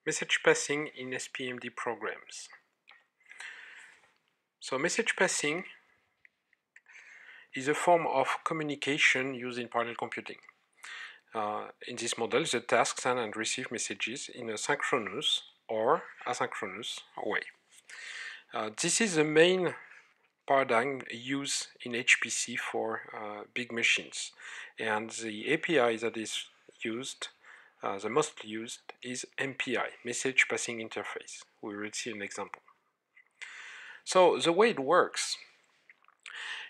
Message passing in SPMD programs. So message passing is a form of communication used in parallel computing. In this model, the task send and receive messages in a synchronous or asynchronous way. This is the main paradigm used in HPC for big machines, and the API that is used, the most used, is MPI, Message Passing Interface. We will see an example. So the way it works,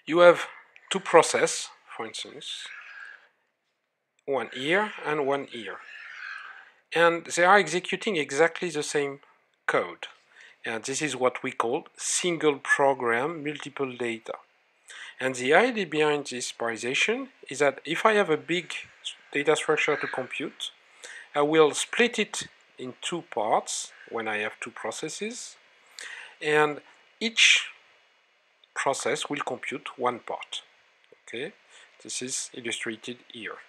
you have two processes, for instance, one here and one here, and they are executing exactly the same code, and this is what we call single program multiple data. And the idea behind this parization is that if I have a big data structure to compute, I will split it in two parts when I have two processes, and each process will compute one part. Okay, this is illustrated here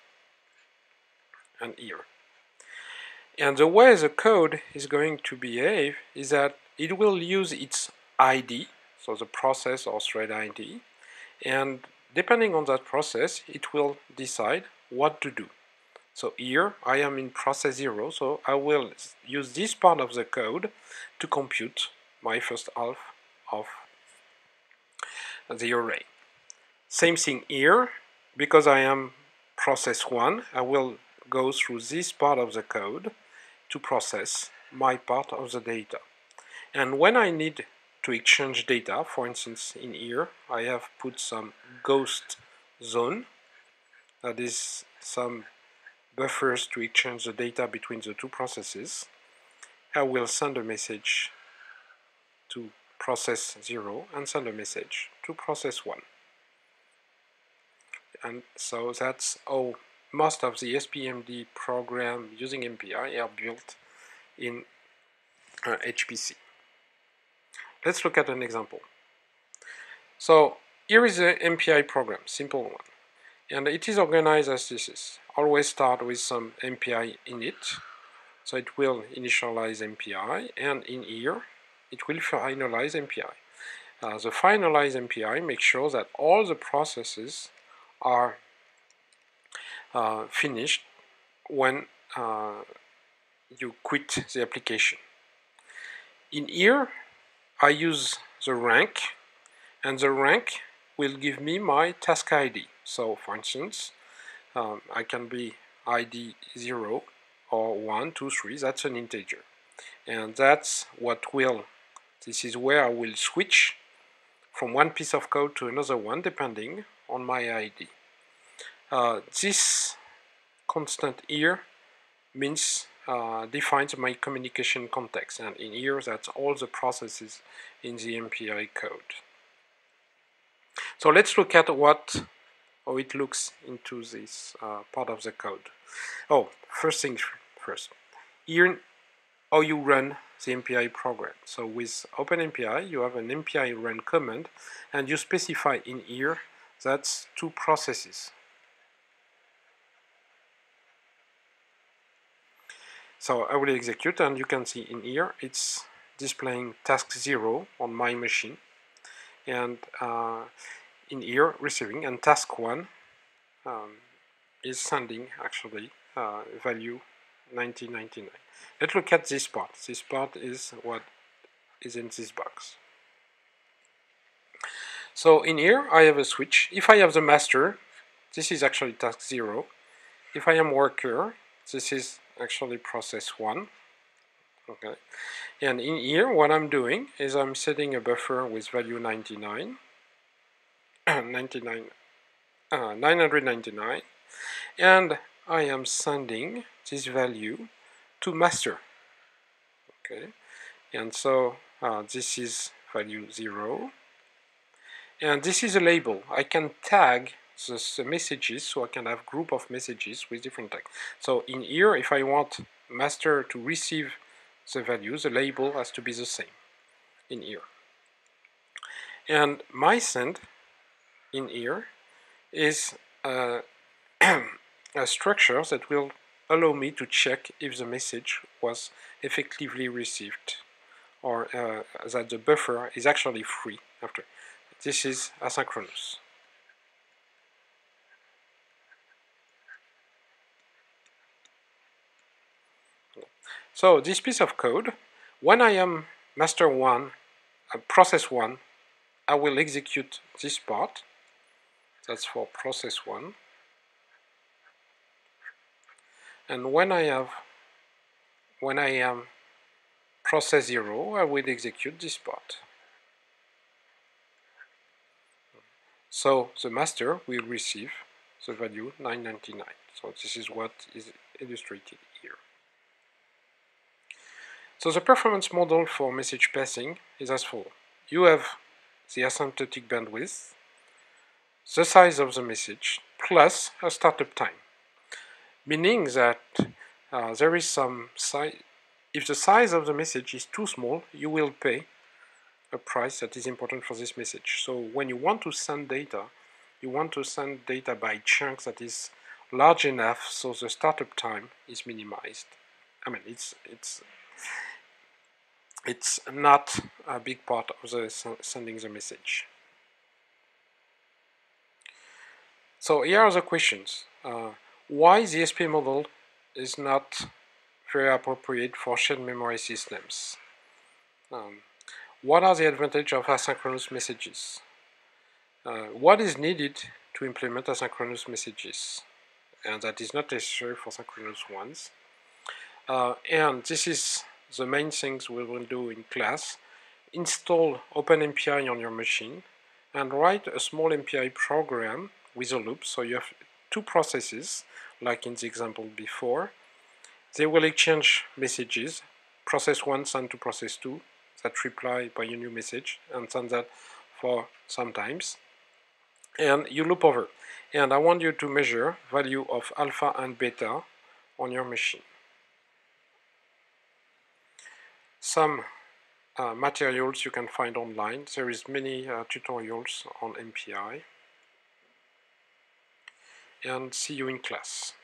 and here. And the way the code is going to behave is that it will use its ID, so the process or thread ID, and depending on that process, it will decide what to do. So here I am in process 0, so I will use this part of the code to compute my first half of the array. Same thing here, because I am process 1, I will go through this part of the code to process my part of the data. And when I need to exchange data, for instance in here I have put some ghost zone, that is some buffers to exchange the data between the two processes, I will send a message to process 0 and send a message to process 1. And so that's how most of the SPMD program using MPI are built in HPC. Let's look at an example. So here is the MPI program, simple one. And it is organized as this is. Always start with some MPI init. So it will initialize MPI, and in here it will finalize MPI. The finalize MPI makes sure that all the processes are finished when you quit the application. In here I use the rank, and the rank will give me my task ID. So for instance, I can be ID 0 or 1, 2, 3, that's an integer. And that's what will, this is where I will switch from one piece of code to another one depending on my ID. This constant here means defines my communication context, and in here that's all the processes in the MPI code. So let's look at how it looks into this part of the code. Oh, first things first. Here, how you run the MPI program. So with OpenMPI, you have an MPI run command, and you specify in here that's two processes. So I will execute, and you can see in here it's displaying task 0 on my machine, and in here receiving, and task 1 is sending actually value 1999. Let's look at this part. This part is what is in this box. So in here I have a switch. If I have the master, this is actually task 0. If I am worker, this is actually process 1. Okay. And in here what I'm doing is I'm setting a buffer with value 99, 999, and I am sending this value to master. Okay, and so this is value 0, and this is a label. I can tag the messages, so I can have group of messages with different tags. So in here, if I want master to receive the value, the label has to be the same in here. And my send in here is a structure that will allow me to check if the message was effectively received, or that the buffer is actually free after. This is asynchronous. So this piece of code, when I am master 1, process 1, I will execute this part. That's for process 1. And when I am process 0, I will execute this part. So the master will receive the value 999. So this is what is illustrated here. So the performance model for message passing is as follows. You have the asymptotic bandwidth, the size of the message, plus a startup time. Meaning that there is some size. If the size of the message is too small, you will pay a price that is important for this message. So when you want to send data, you want to send data by chunks that is large enough so the startup time is minimized. I mean, it's not a big part of the sending the message. So here are the questions. Why the SP model is not very appropriate for shared memory systems? What are the advantages of asynchronous messages? What is needed to implement asynchronous messages? And that is not necessary for synchronous ones. And this is the main things we will do in class. Install OpenMPI on your machine and write a small MPI program with a loop. So you have two processes, like in the example before. They will exchange messages. Process 1 send to process 2 that reply by a new message and send that for some times. And you loop over. And I want you to measure value of alpha and beta on your machine. Some materials you can find online. There is many tutorials on MPI. And see you in class.